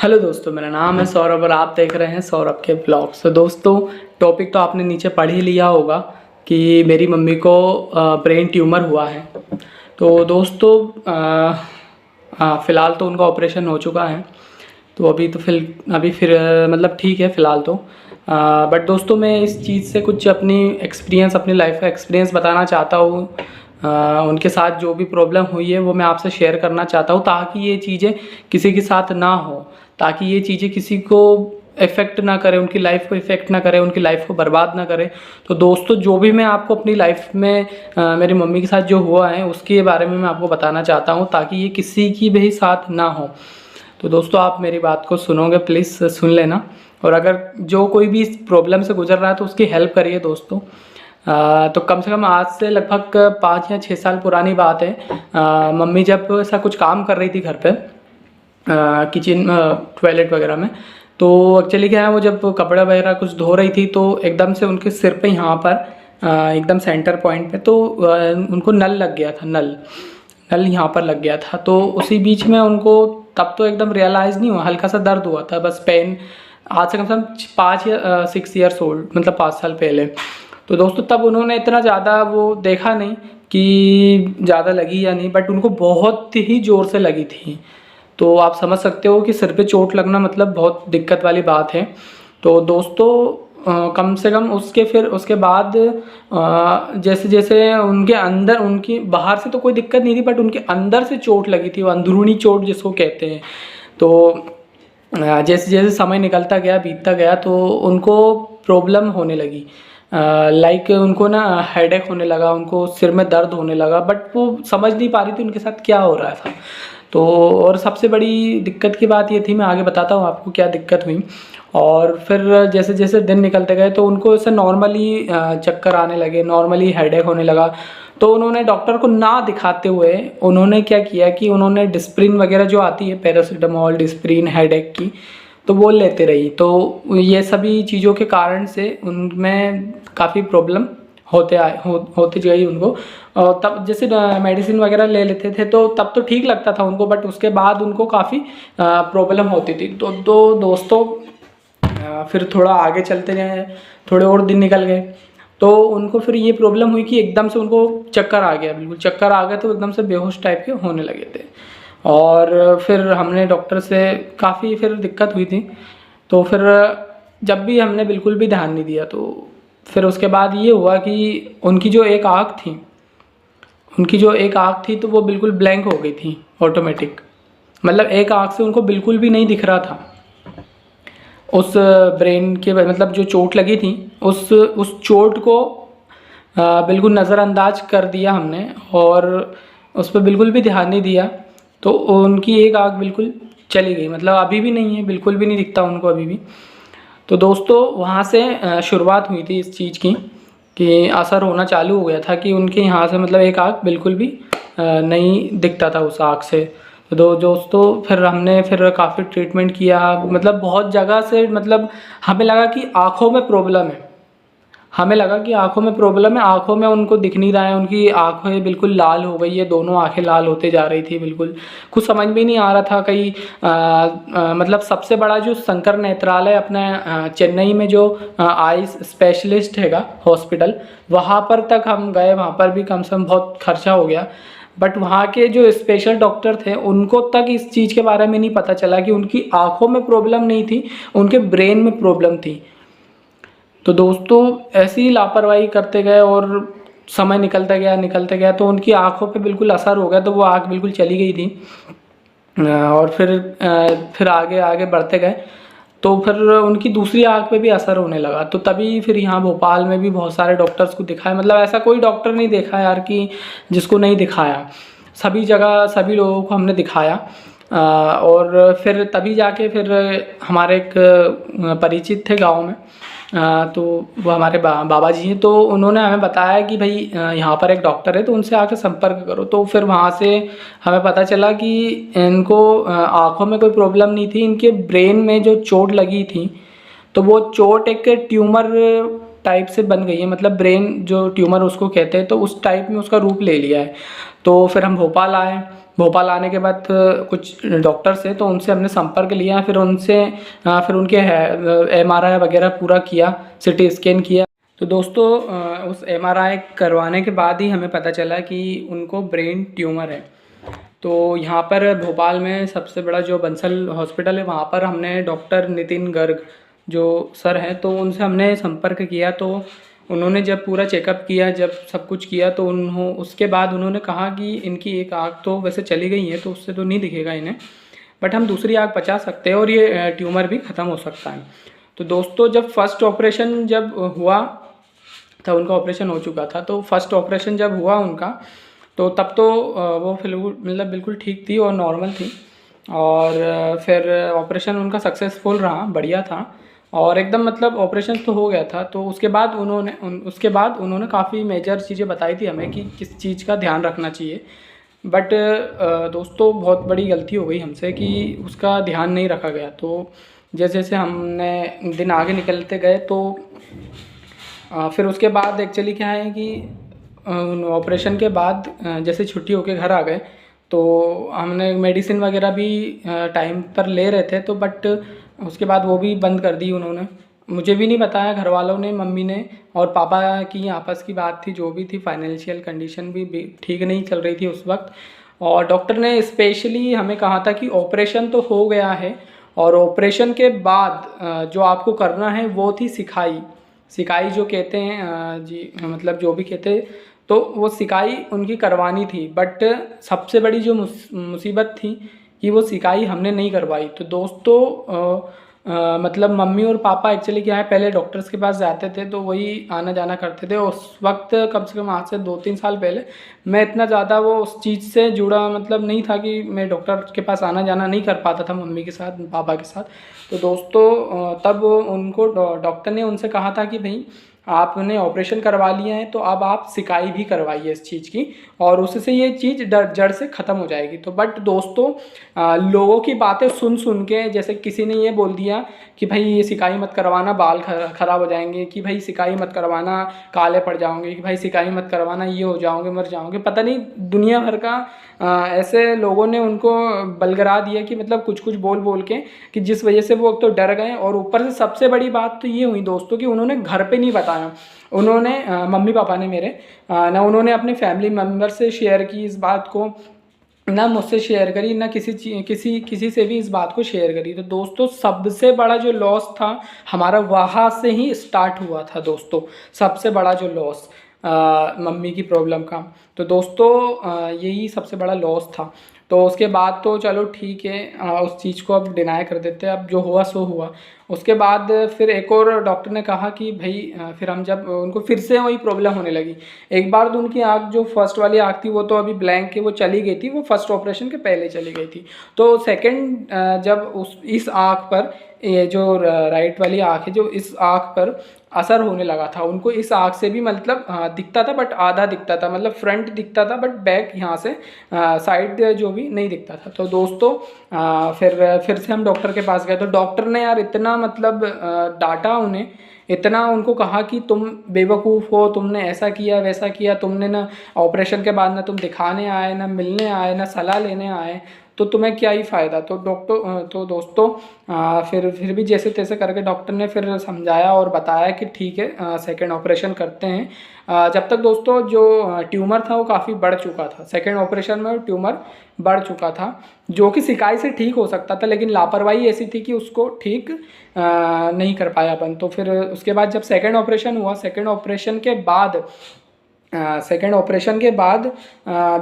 Hello दोस्तों, मेरा नाम है सौरभ और आप देख रहे हैं सौरभ के ब्लॉग्स। तो दोस्तों, टॉपिक तो आपने नीचे पढ़ ही लिया होगा कि मेरी मम्मी को ब्रेन ट्यूमर हुआ है। तो दोस्तों, फ़िलहाल तो उनका ऑपरेशन हो चुका है। तो अभी फिर मतलब ठीक है फ़िलहाल तो। बट दोस्तों, मैं इस चीज़ से कुछ अपनी लाइफ का एक्सपीरियंस बताना चाहता हूँ। उनके साथ जो भी प्रॉब्लम हुई है वो मैं आपसे शेयर करना चाहता हूँ, ताकि ये चीज़ें किसी के साथ ना हो, ताकि ये चीज़ें किसी को इफ़ेक्ट ना करे, उनकी लाइफ को इफ़ेक्ट ना करे, उनकी लाइफ को बर्बाद ना करे। तो दोस्तों, जो भी मैं आपको अपनी लाइफ में मेरी मम्मी के साथ जो हुआ है उसके बारे में मैं आपको बताना चाहता हूँ, ताकि ये किसी की भी साथ ना हो। तो दोस्तों, आप मेरी बात को सुनोगे, प्लीज़ सुन लेना। और अगर जो कोई भी इस प्रॉब्लम से गुजर रहा है तो उसकी हेल्प करिए दोस्तों। तो कम से कम आज से लगभग 5 या 6 साल पुरानी बात है। मम्मी जब ऐसा कुछ काम कर रही थी घर पे, किचन टॉयलेट वगैरह में, तो एक्चुअली क्या है, वो जब कपड़ा वगैरह कुछ धो रही थी तो एकदम से उनके सिर पे यहाँ पर एकदम सेंटर पॉइंट पे तो उनको नल लग गया था। नल यहाँ पर लग गया था। तो उसी बीच में उनको तब तो एकदम रियलाइज़ नहीं हुआ, हल्का सा दर्द हुआ था बस, पेन। आज से कम से कम 5 या 6 ईयर्स ओल्ड, मतलब 5 साल पहले। तो दोस्तों, तब उन्होंने इतना ज़्यादा वो देखा नहीं कि ज़्यादा लगी या नहीं, बट उनको बहुत ही ज़ोर से लगी थी। तो आप समझ सकते हो कि सिर पे चोट लगना मतलब बहुत दिक्कत वाली बात है। तो दोस्तों, कम से कम उसके बाद जैसे जैसे उनके अंदर, उनकी बाहर से तो कोई दिक्कत नहीं थी, बट उनके अंदर से चोट लगी थी, वो अंदरूनी चोट जिसको कहते हैं। तो जैसे जैसे समय निकलता गया, बीतता गया, तो उनको प्रॉब्लम होने लगी। लाइक उनको ना हेडेक होने लगा, उनको सिर में दर्द होने लगा, बट वो समझ नहीं पा रही थी उनके साथ क्या हो रहा था। तो और सबसे बड़ी दिक्कत की बात ये थी, मैं आगे बताता हूँ आपको क्या दिक्कत हुई। और फिर जैसे जैसे दिन निकलते गए तो उनको ऐसे नॉर्मली चक्कर आने लगे, नॉर्मली हेडेक होने लगा। तो उन्होंने डॉक्टर को ना दिखाते हुए उन्होंने क्या किया कि उन्होंने डिस्प्रिन वगैरह जो आती है, पैरासीटामोल, डिस्प्रिन हेडेक की, तो वो लेते रही। तो ये सभी चीज़ों के कारण से उनमें काफ़ी प्रॉब्लम होती गई उनको। और तब जैसे मेडिसिन वगैरह ले लेते थे तो तब तो ठीक लगता था उनको, बट उसके बाद उनको काफ़ी प्रॉब्लम होती थी। तो दोस्तों, फिर थोड़ा आगे चलते गए, थोड़े और दिन निकल गए, तो उनको फिर ये प्रॉब्लम हुई कि एकदम से उनको चक्कर आ गया, बिल्कुल चक्कर आ गए, तो एकदम से बेहोश टाइप के होने लगे थे। और फिर हमने डॉक्टर से काफ़ी फिर दिक्कत हुई थी। तो फिर जब भी हमने बिल्कुल भी ध्यान नहीं दिया, तो फिर उसके बाद ये हुआ कि उनकी जो एक आँख थी तो वो बिल्कुल ब्लैंक हो गई थी ऑटोमेटिक। मतलब एक आँख से उनको बिल्कुल भी नहीं दिख रहा था। उस ब्रेन के मतलब जो चोट लगी थी, उस चोट को बिल्कुल नज़रअंदाज कर दिया हमने, और उस पर बिल्कुल भी ध्यान नहीं दिया। तो उनकी एक आँख बिल्कुल चली गई, मतलब अभी भी नहीं है, बिल्कुल भी नहीं दिखता उनको अभी भी। तो दोस्तों, वहाँ से शुरुआत हुई थी इस चीज़ की, कि असर होना चालू हो गया था कि उनके यहाँ से मतलब एक आँख बिल्कुल भी नहीं दिखता था उस आँख से। तो दोस्तों, फिर हमने काफ़ी ट्रीटमेंट किया, मतलब बहुत जगह से, मतलब हमें लगा कि आँखों में प्रॉब्लम है। आँखों में उनको दिख नहीं रहा है, उनकी आँखें बिल्कुल लाल हो गई है, दोनों आँखें लाल होते जा रही थी बिल्कुल। कुछ समझ में नहीं आ रहा था कहीं मतलब सबसे बड़ा जो शंकर नेत्रालय अपना चेन्नई में जो आईज स्पेशलिस्ट हैगा हॉस्पिटल, वहाँ पर तक हम गए, वहाँ पर भी कम से कम बहुत खर्चा हो गया। बट वहाँ के जो स्पेशल डॉक्टर थे उनको तक इस चीज़ के बारे में नहीं पता चला कि उनकी आँखों में प्रॉब्लम नहीं थी, उनके ब्रेन में प्रॉब्लम थी। तो दोस्तों, ऐसी ही लापरवाही करते गए और समय निकलते गया तो उनकी आँखों पे बिल्कुल असर हो गया, तो वो आँख बिल्कुल चली गई थी। और फिर आगे आगे बढ़ते गए तो फिर उनकी दूसरी आँख पे भी असर होने लगा। तो तभी फिर यहाँ भोपाल में भी बहुत सारे डॉक्टर्स को दिखाया, मतलब ऐसा कोई डॉक्टर नहीं देखा यार कि जिसको नहीं दिखाया, सभी जगह सभी लोगों को हमने दिखाया। और फिर तभी जाके फिर हमारे एक परिचित थे गांव में, तो वो हमारे बाबा जी हैं, तो उन्होंने हमें बताया कि भाई यहाँ पर एक डॉक्टर है, तो उनसे आके संपर्क करो। तो फिर वहाँ से हमें पता चला कि इनको आँखों में कोई प्रॉब्लम नहीं थी, इनके ब्रेन में जो चोट लगी थी तो वो चोट एक ट्यूमर टाइप से बन गई है, मतलब ब्रेन जो ट्यूमर उसको कहते हैं, तो उस टाइप में उसका रूप ले लिया है। तो फिर हम भोपाल आए, भोपाल आने के बाद कुछ डॉक्टर से तो उनसे हमने संपर्क लिया, फिर फिर उनके MRI वगैरह पूरा किया, CT स्कैन किया। तो दोस्तों उस MRI करवाने के बाद ही हमें पता चला कि उनको ब्रेन ट्यूमर है। तो यहाँ पर भोपाल में सबसे बड़ा जो बंसल हॉस्पिटल है, वहाँ पर हमने डॉक्टर नितिन गर्ग जो सर हैं, तो उनसे हमने संपर्क किया। तो उन्होंने जब पूरा चेकअप किया, जब सब कुछ किया, तो उसके बाद उन्होंने कहा कि इनकी एक आँख तो वैसे चली गई है, तो उससे तो नहीं दिखेगा इन्हें, बट हम दूसरी आँख बचा सकते हैं और ये ट्यूमर भी ख़त्म हो सकता है। तो दोस्तों जब फर्स्ट ऑपरेशन जब हुआ था, उनका ऑपरेशन हो चुका था, तो फर्स्ट ऑपरेशन जब हुआ उनका, तो तब तो वो मतलब बिल्कुल ठीक थी और नॉर्मल थी। और फिर ऑपरेशन उनका सक्सेसफुल रहा, बढ़िया था और एकदम मतलब ऑपरेशन तो हो गया था। तो उसके बाद उन्होंने काफ़ी मेजर चीज़ें बताई थी हमें कि किस चीज़ का ध्यान रखना चाहिए। बट दोस्तों बहुत बड़ी गलती हो गई हमसे कि उसका ध्यान नहीं रखा गया। तो जैसे जैसे हमने दिन आगे निकलते गए, तो फिर उसके बाद एक्चुअली क्या है कि ऑपरेशन के बाद जैसे छुट्टी होके घर आ गए, तो हमने मेडिसिन वगैरह भी टाइम पर ले रहे थे, तो बट उसके बाद वो भी बंद कर दी उन्होंने। मुझे भी नहीं बताया, घर वालों ने, मम्मी ने और पापा की आपस की बात थी, जो भी थी, फाइनेंशियल कंडीशन भी ठीक नहीं चल रही थी उस वक्त। और डॉक्टर ने स्पेशली हमें कहा था कि ऑपरेशन तो हो गया है और ऑपरेशन के बाद जो आपको करना है वो थी सिकाई जो कहते हैं जी, मतलब जो भी कहते हैं, तो वो सिकाई उनकी करवानी थी। बट सबसे बड़ी जो मुसीबत थी कि वो सिकाई हमने नहीं करवाई। तो दोस्तों मतलब मम्मी और पापा एक्चुअली क्या है, पहले डॉक्टर्स के पास जाते थे, तो वही आना जाना करते थे। उस वक्त कम से कम आज से 2-3 साल पहले मैं इतना ज़्यादा वो उस चीज़ से जुड़ा मतलब नहीं था कि मैं डॉक्टर के पास आना जाना नहीं कर पाता था मम्मी के साथ, पापा के साथ। तो दोस्तों तब उनको डॉक्टर ने उनसे कहा था कि भाई आपने ऑपरेशन करवा लिया है, तो अब आप सिकाई भी करवाइए इस चीज़ की, और उससे ये चीज़ जड़ से ख़त्म हो जाएगी। तो बट दोस्तों लोगों की बातें सुन सुन के, जैसे किसी ने ये बोल दिया कि भाई ये सिकाई मत करवाना, बाल ख़राब हो जाएंगे, कि भाई सिकाई मत करवाना, काले पड़ जाओगे, कि भाई सिकाई मत करवाना, ये हो जाओगे, मर जाओगे, पता नहीं दुनिया भर का ऐसे लोगों ने उनको बलगरा दिया कि मतलब कुछ कुछ बोल बोल के, कि जिस वजह से वो तो डर गए। और ऊपर से सबसे बड़ी बात तो ये हुई दोस्तों कि उन्होंने घर पे नहीं बताया। उन्होंने मम्मी पापा ने मेरे ना उन्होंने अपने फैमिली मेम्बर से शेयर की इस बात को, ना मुझसे शेयर करी, ना किसी से भी इस बात को शेयर करी। तो दोस्तों सबसे बड़ा जो लॉस था हमारा वहाँ से ही स्टार्ट हुआ था दोस्तों, सबसे बड़ा जो लॉस मम्मी की प्रॉब्लम का। तो दोस्तों यही सबसे बड़ा लॉस था। तो उसके बाद तो चलो ठीक है, उस चीज़ को अब डिनाई कर देते हैं, अब जो हुआ सो हुआ। उसके बाद फिर एक और डॉक्टर ने कहा कि भाई फिर हम जब उनको फिर से वही प्रॉब्लम होने लगी। एक बार तो उनकी आँख जो फर्स्ट वाली आँख थी वो तो अभी ब्लैंक है, वो चली गई थी, वो फर्स्ट ऑपरेशन के पहले चली गई थी। तो सेकंड जब इस आँख पर, ये जो राइट वाली आँख है, जो इस आँख पर असर होने लगा था, उनको इस आँख से भी मतलब दिखता था, बट आधा दिखता था, मतलब फ्रंट दिखता था बट बैक यहाँ से साइड जो भी नहीं दिखता था। तो दोस्तों फिर से हम डॉक्टर के पास गए। तो डॉक्टर ने यार इतना मतलब डांटा उन्हें, इतना उनको कहा कि तुम बेवकूफ़ हो, तुमने ऐसा किया वैसा किया, तुमने ना ऑपरेशन के बाद ना तुम दिखाने आए, ना मिलने आए, ना सलाह लेने आए, तो तुम्हें क्या ही फ़ायदा। तो दोस्तों फिर भी जैसे तैसे करके डॉक्टर ने फिर समझाया और बताया कि ठीक है सेकेंड ऑपरेशन करते हैं। जब तक दोस्तों जो ट्यूमर था वो काफ़ी बढ़ चुका था, सेकेंड ऑपरेशन में ट्यूमर बढ़ चुका था, जो कि सिकाई से ठीक हो सकता था, लेकिन लापरवाही ऐसी थी कि उसको ठीक नहीं कर पाया अपन। तो फिर उसके बाद जब सेकेंड ऑपरेशन हुआ, सेकेंड ऑपरेशन के बाद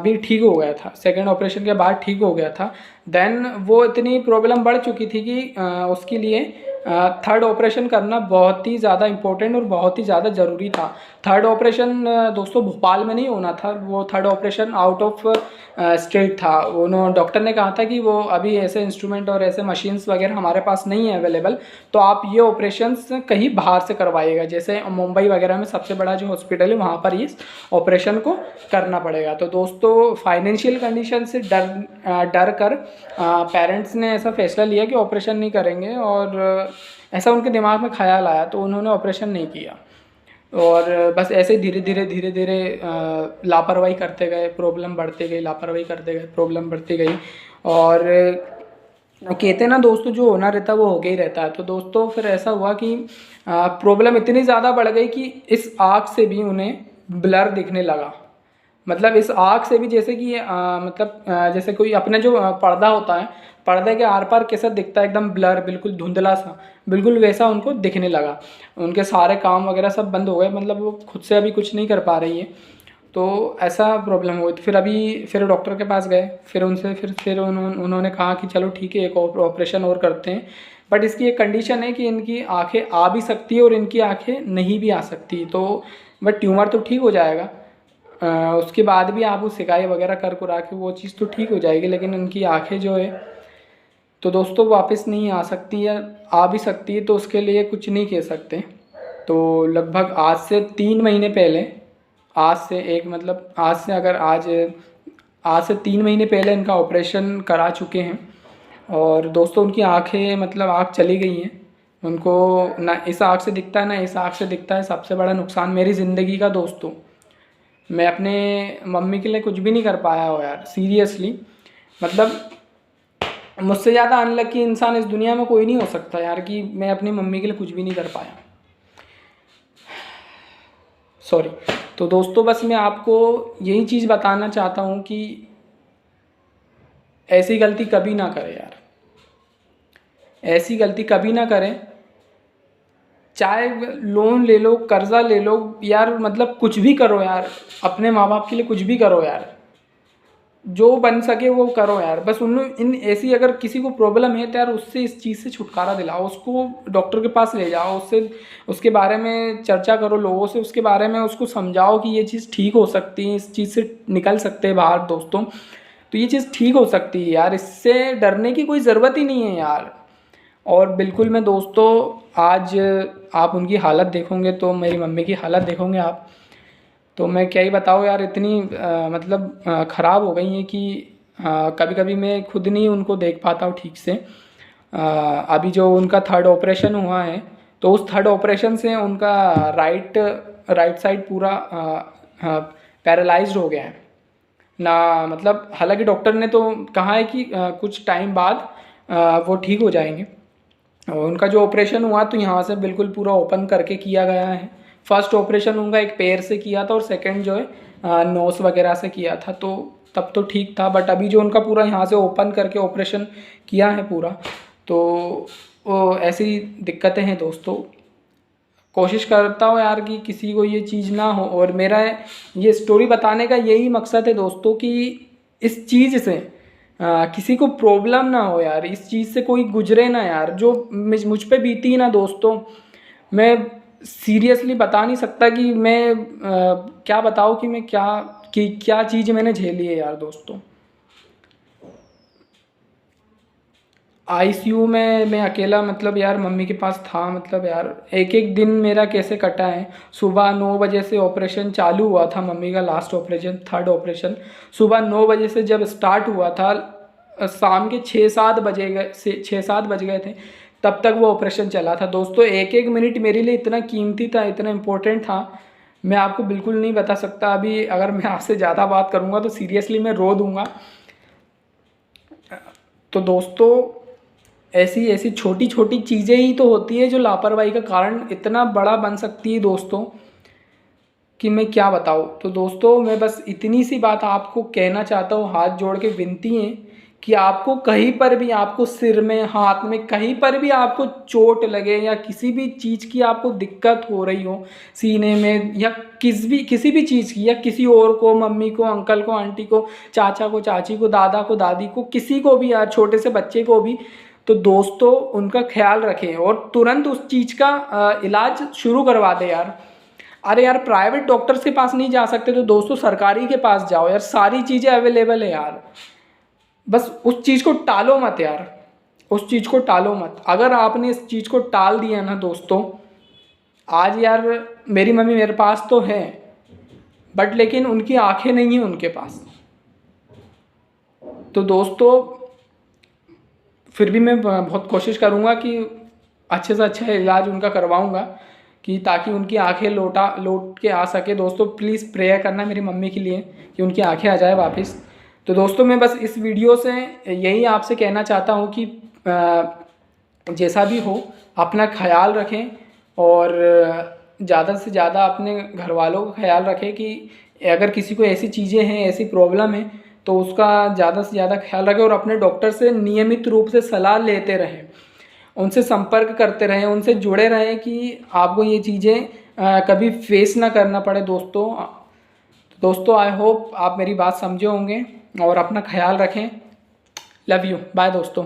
भी ठीक हो गया था, सेकेंड ऑपरेशन के बाद ठीक हो गया था। देन वो इतनी प्रॉब्लम बढ़ चुकी थी कि उसके लिए थर्ड ऑपरेशन करना बहुत ही ज़्यादा इम्पोर्टेंट और बहुत ही ज़्यादा ज़रूरी था। थर्ड ऑपरेशन दोस्तों भोपाल में नहीं होना था, वो third operation out of state था। उन्होंने डॉक्टर ने कहा था कि वो अभी ऐसे इंस्ट्रूमेंट और ऐसे मशीन्स वगैरह हमारे पास नहीं है अवेलेबल, तो आप ये ऑपरेशंस कहीं बाहर से करवाइएगा, जैसे मुंबई वगैरह में सबसे बड़ा जो हॉस्पिटल है वहाँ पर इस ऑपरेशन को करना पड़ेगा। तो दोस्तों फाइनेंशियल कंडीशन से डर कर पेरेंट्स ने ऐसा फैसला लिया कि ऑपरेशन नहीं करेंगे, और ऐसा उनके दिमाग में ख्याल आया, तो उन्होंने ऑपरेशन नहीं किया। और बस ऐसे ही धीरे धीरे लापरवाही करते गए, प्रॉब्लम बढ़ते गई, लापरवाही करते गए, प्रॉब्लम बढ़ती गई। और कहते हैं ना दोस्तों, जो होना रहता है वो होके ही रहता है। तो दोस्तों फिर ऐसा हुआ कि प्रॉब्लम इतनी ज़्यादा बढ़ गई कि इस आँख से भी उन्हें ब्लर दिखने लगा। मतलब इस आँख से भी, जैसे कि जैसे कोई अपने जो पर्दा होता है, पर्दे के आर पार कैसा दिखता है, एकदम ब्लर, बिल्कुल धुंधला सा, बिल्कुल वैसा उनको दिखने लगा। उनके सारे काम वगैरह सब बंद हो गए, मतलब वो खुद से अभी कुछ नहीं कर पा रही है। तो ऐसा प्रॉब्लम हुई। तो फिर डॉक्टर के पास गए, फिर उनसे फिर उन्होंने कहा कि चलो ठीक है, एक ऑपरेशन और करते हैं, बट इसकी एक कंडीशन है कि इनकी आंखें आ भी सकती है और इनकी आंखें नहीं भी आ सकती। तो बट ट्यूमर तो ठीक हो जाएगा, उसके बाद भी आप वो सिकाई वगैरह कर कुरा के वो चीज़ तो ठीक हो जाएगी, लेकिन उनकी आंखें जो है तो दोस्तों वापस नहीं आ सकती, या आ भी सकती है तो उसके लिए कुछ नहीं कह सकते। तो लगभग आज से 3 महीने पहले, आज से एक मतलब आज से अगर आज से 3 महीने पहले इनका ऑपरेशन करा चुके हैं। और दोस्तों उनकी आंखें, मतलब आँख चली गई हैं, उनको ना इस आँख से दिखता है ना इस आँख से दिखता है। सबसे बड़ा नुकसान मेरी ज़िंदगी का दोस्तों, मैं अपने मम्मी के लिए कुछ भी नहीं कर पाया हो यार, सीरियसली। मतलब मुझसे ज़्यादा अनलकी इंसान इस दुनिया में कोई नहीं हो सकता यार, कि मैं अपनी मम्मी के लिए कुछ भी नहीं कर पाया, सॉरी। तो दोस्तों बस मैं आपको यही चीज़ बताना चाहता हूँ कि ऐसी गलती कभी ना करें यार, ऐसी गलती कभी ना करें। चाहे लोन ले लो, कर्जा ले लो यार, मतलब कुछ भी करो यार, अपने माँ बाप के लिए कुछ भी करो यार, जो बन सके वो करो यार। बस उन इन ऐसी अगर किसी को प्रॉब्लम है तो यार उससे इस चीज़ से छुटकारा दिलाओ, उसको डॉक्टर के पास ले जाओ, उससे उसके बारे में चर्चा करो लोगों से, उसके बारे में उसको समझाओ कि ये चीज़ ठीक हो सकती है, इस चीज़ से निकल सकते हैं बाहर दोस्तों। तो ये चीज़ ठीक हो सकती है यार, इससे डरने की कोई ज़रूरत ही नहीं है यार। और बिल्कुल मैं दोस्तों, आज आप उनकी हालत देखोगे तो मेरी मम्मी की हालत देखोगे आप, तो मैं क्या ही बताऊँ यार, इतनी ख़राब हो गई हैं कि कभी कभी मैं खुद नहीं उनको देख पाता हूँ ठीक से। अभी जो उनका थर्ड ऑपरेशन हुआ है, तो उस थर्ड ऑपरेशन से उनका राइट साइड पूरा पैरालाइज्ड हो गया है ना। मतलब हालांकि डॉक्टर ने तो कहा है कि कुछ टाइम बाद वो ठीक हो जाएंगे। और उनका जो ऑपरेशन हुआ तो यहाँ से बिल्कुल पूरा ओपन करके किया गया है। फर्स्ट ऑपरेशन उनका एक पैर से किया था और सेकंड जो है नोस वगैरह से किया था, तो तब तो ठीक था। बट अभी जो उनका पूरा यहाँ से ओपन करके ऑपरेशन किया है पूरा, तो वो ऐसी दिक्कतें हैं दोस्तों। कोशिश करता हूँ यार कि किसी को ये चीज़ ना हो, और मेरा ये स्टोरी बताने का यही मकसद है दोस्तों कि इस चीज़ से किसी को प्रॉब्लम ना हो यार, इस चीज़ से कोई गुजरे ना यार। जो मुझ पे बीती ना दोस्तों, मैं सीरियसली बता नहीं सकता कि मैं क्या बताऊँ कि मैं क्या चीज़ मैंने झेली है यार दोस्तों। आईसीयू में मैं अकेला, मतलब यार मम्मी के पास था। मतलब यार एक एक दिन मेरा कैसे कटा है। सुबह 9 बजे से ऑपरेशन चालू हुआ था मम्मी का, लास्ट ऑपरेशन, थर्ड ऑपरेशन सुबह 9 बजे से जब स्टार्ट हुआ था, शाम के 6-7 बज गए थे तब तक वो ऑपरेशन चला था दोस्तों। एक एक मिनट मेरे लिए इतना कीमती था, इतना इम्पोर्टेंट था, मैं आपको बिल्कुल नहीं बता सकता। अभी अगर मैं आपसे ज़्यादा बात करूँगा तो सीरियसली मैं रो दूँगा। तो दोस्तों ऐसी ऐसी छोटी छोटी चीज़ें ही तो होती है जो लापरवाही का कारण इतना बड़ा बन सकती है दोस्तों, कि मैं क्या बताऊँ। तो दोस्तों मैं बस इतनी सी बात आपको कहना चाहता हूँ, हाथ जोड़ के विनती है कि आपको कहीं पर भी, आपको सिर में, हाथ में, कहीं पर भी आपको चोट लगे या किसी भी चीज़ की आपको दिक्कत हो रही हो, सीने में या किसी भी चीज़ की, या किसी और को, मम्मी को, अंकल को, आंटी को, चाचा को, चाची को, दादा को, दादी को, किसी को भी यार, छोटे से बच्चे को भी, तो दोस्तों उनका ख्याल रखें और तुरंत उस चीज़ का इलाज शुरू करवा दें यार। अरे यार प्राइवेट डॉक्टर्स के पास नहीं जा सकते तो दोस्तों सरकारी के पास जाओ यार, सारी चीज़ें अवेलेबल है यार। बस उस चीज़ को टालो मत यार, उस चीज़ को टालो मत। अगर आपने इस चीज़ को टाल दिया ना दोस्तों, आज यार मेरी मम्मी मेरे पास तो है, बट लेकिन उनकी आंखें नहीं हैं उनके पास। तो दोस्तों फिर भी मैं बहुत कोशिश करूँगा कि अच्छे से अच्छा इलाज उनका करवाऊँगा, कि ताकि उनकी आंखें लौट के आ सके। दोस्तों प्लीज़ प्रेयर करना मेरी मम्मी के लिए कि उनकी आंखें आ जाए वापस। तो दोस्तों मैं बस इस वीडियो से यही आपसे कहना चाहता हूँ कि जैसा भी हो अपना ख्याल रखें और ज़्यादा से ज़्यादा अपने घर वालों का ख्याल रखें कि अगर किसी को ऐसी चीज़ें हैं, ऐसी प्रॉब्लम है तो उसका ज़्यादा से ज़्यादा ख्याल रखें और अपने डॉक्टर से नियमित रूप से सलाह लेते रहें, उनसे संपर्क करते रहें, उनसे जुड़े रहें कि आपको ये चीज़ें कभी फेस ना करना पड़े। दोस्तों आई होप आप मेरी बात समझे होंगे और अपना ख्याल रखें। लव यू, बाय दोस्तों।